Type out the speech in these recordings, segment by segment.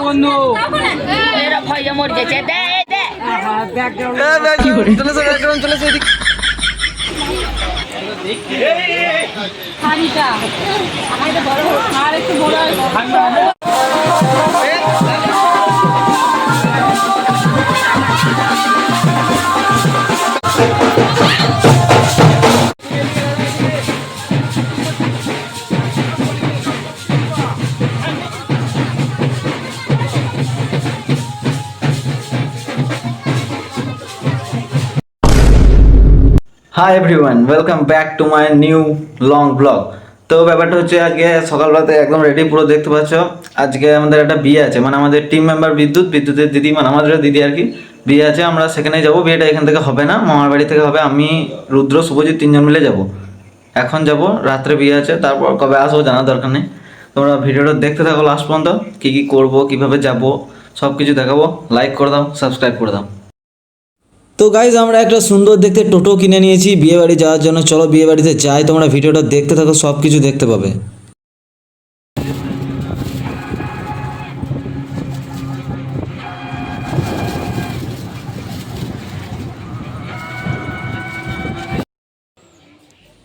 বন্ধু ভয় মরে গেছে দে দে চলেছে ব্যাকগ্রাউন্ড চলেছে এদিক খানিটা আমাদের বড় আর একটু বড় hi everyone, welcome back to my new long blog. তো ব্যাপারটা হচ্ছে আজকে সকালবেলাতে একদম রেডি পুরো দেখতে পাচ্ছ। আজকে আমাদের একটা বিয়ে আছে, মানে আমাদের টিম মেম্বার বিদ্যুতের দিদি, মানে আমাদের দিদি আর কি বিয়ে আছে। আমরা সেখানে যাবো। বিয়েটা এখান থেকে হবে না, মামার বাড়ি থেকে হবে। আমি, রুদ্র, শুভজিৎ তিনজন মিলে যাব। এখন যাব, রাত্রে বিয়ে আছে, তারপর কবে আসবো জানার দরকার নেই। তোমরা ভিডিওটা দেখতে থাকো লাস্ট পর্যন্ত। কী কী করবো, কীভাবে যাব, সব কিছু দেখাবো। লাইক করে দাও, সাবস্ক্রাইব করে দাও। তো গাইজ, আমরা একটা সুন্দর দেখতে টোটো কিনে নিয়েছি বিয়ে বাড়ি যাওয়ার জন্য। চলো বিয়ে বাড়িতে যাই, তোমরা ভিডিওটা দেখতে থাকো, সব কিছু দেখতে পাবে।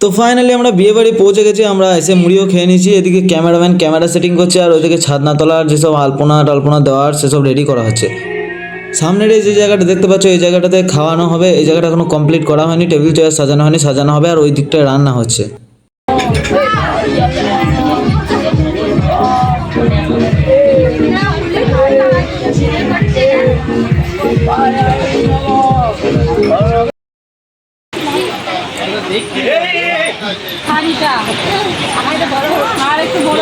তো ফাইনালি আমরা বিয়ে বাড়ি পৌঁছে গেছি। আমরা এসে মুড়িও খেয়ে নিয়েছি। এদিকে ক্যামেরাম্যান ক্যামেরা সেটিং করছে, আর ওইদিকে ছাদনা তলার যেসব আলপনা টালপনা দেওয়ার সেসব রেডি করা হচ্ছে। সামনের এই যে জায়গাটা দেখতে পাচ্ছ, এই জায়গাটাতে খাওয়ানো হবে। এই জায়গাটা এখনো কমপ্লিট করা হয়নি, টেবিল চেয়ার সাজানো হয়নি, সাজানো হবে। আর ওই দিকটায় রান্না হচ্ছে। খানিটা আমাদের বড় আর একটু বড়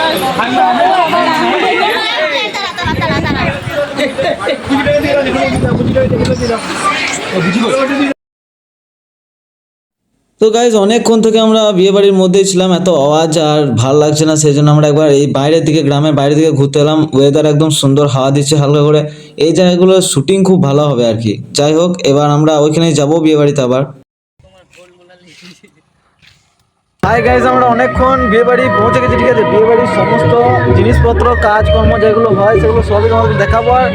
তো গাইজ, অনেকক্ষণ থেকে আমরা বিয়ে বাড়ির মধ্যেই ছিলাম, এত আওয়াজ আর ভাল লাগছে না। সেই জন্য আমরা একবার এই বাইরের দিকে, গ্রামের বাইরের দিকে ঘুরতে এলাম। ওয়েদার একদম সুন্দর, হাওয়া দিচ্ছে হালকা করে। এই জায়গাগুলোর শুটিং খুব ভালো হবে আর কি। যাই হোক, এবার আমরা ওইখানে যাবো বিয়ে বাড়িতে আবার। হাই গাইজ, আমরা অনেকক্ষণ বিয়ে বাড়ি পৌঁছে গেছি। ঠিক আছে, বিয়ে বাড়ির সমস্ত জিনিসপত্র, কাজকর্ম যেগুলো হয় সেগুলো সবই তোমাদের দেখাবো। আর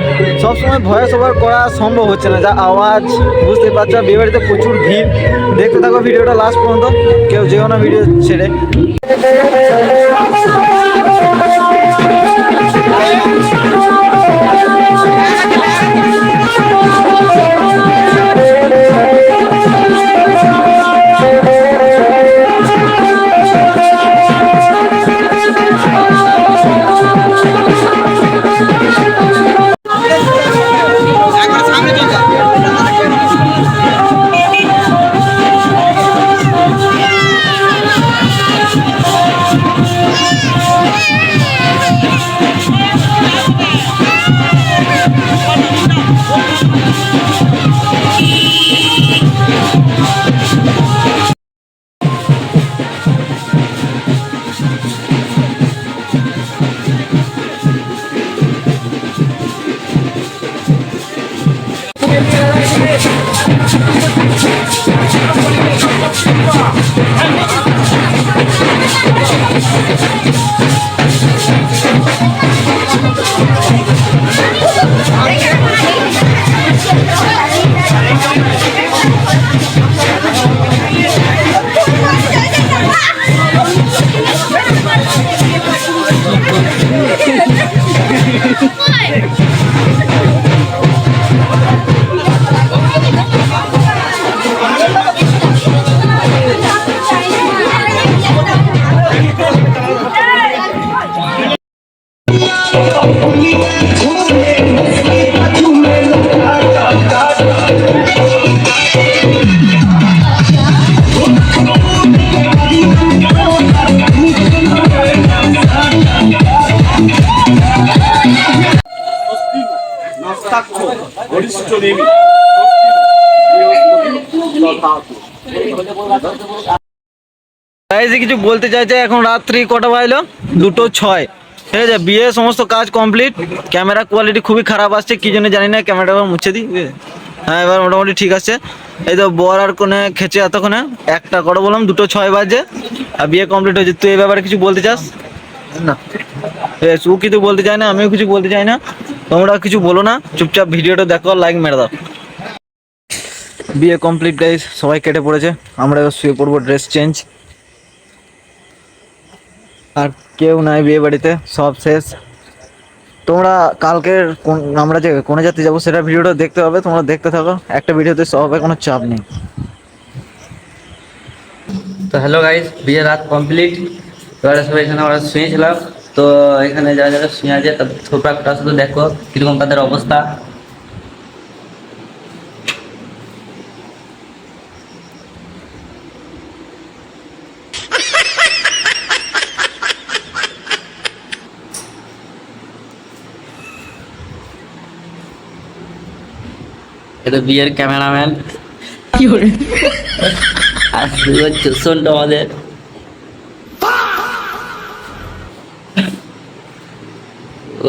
সবসময় ভয়েস ওভার করা সম্ভব হচ্ছে না, যা আওয়াজ, বুঝতে পারছো। বিয়ে বাড়িতে প্রচুর ভিড়। দেখতে থাকো ভিডিওটা লাস্ট পর্যন্ত, কেউ যেও না ভিডিও ছেড়ে। গাইস কিছু বলতে চাইছে, এখন রাত্রি কটা বাজলো? 2:06। ঠিক আছে, বিয়ে সমস্ত কাজ কমপ্লিট। ক্যামেরা কোয়ালিটি খুবই খারাপ আসছে, কি জন্য জানি না। ক্যামেরাটা এবার মুছে দিই। হ্যাঁ এবার মোটামুটি ঠিক আছে। এই তো বর আর কোনে খেছে এতক্ষণে, একটা করে বললাম 2:06 বাজে আর বিয়ে কমপ্লিট হয়েছে। তুই এই ব্যাপারে কিছু বলতে চাস? না ও কিছু বলতে চায় না, আমিও কিছু বলতে চাই না। তোমরা কিছু বলো না, চুপচাপ ভিডিওটা দেখো, লাইক মেরে দাও। বিয়ে কমপ্লিট গাইস, সবাই কেটে পড়েছে। আমরা এবার শুয়ে পড়বো, ড্রেস চেঞ্জ। আর কেউ নাই বিয়ে বাড়িতে, সব শেষ। তোমরা কালকের আমরা যে কোনে যাতে যাবো সেটা ভিডিওটা দেখতে হবে, তোমরা দেখতে থাকো। একটা ভিডিওতে সব হবে, কোনো চাপ নেই। তো হ্যালো গাইস, বিয়ের রাত কমপ্লিট। এবারে সবাই এখানে আমরা শুয়েছিলাম। তো এখানে যারা যারা শুয়ে আছে তাদের ছোট একটা শুধু দেখো কিরকম তাদের অবস্থা। এটা বিয়ের ক্যামেরাম্যান আর শুরু হচ্ছে সন্টু আমাদের। ও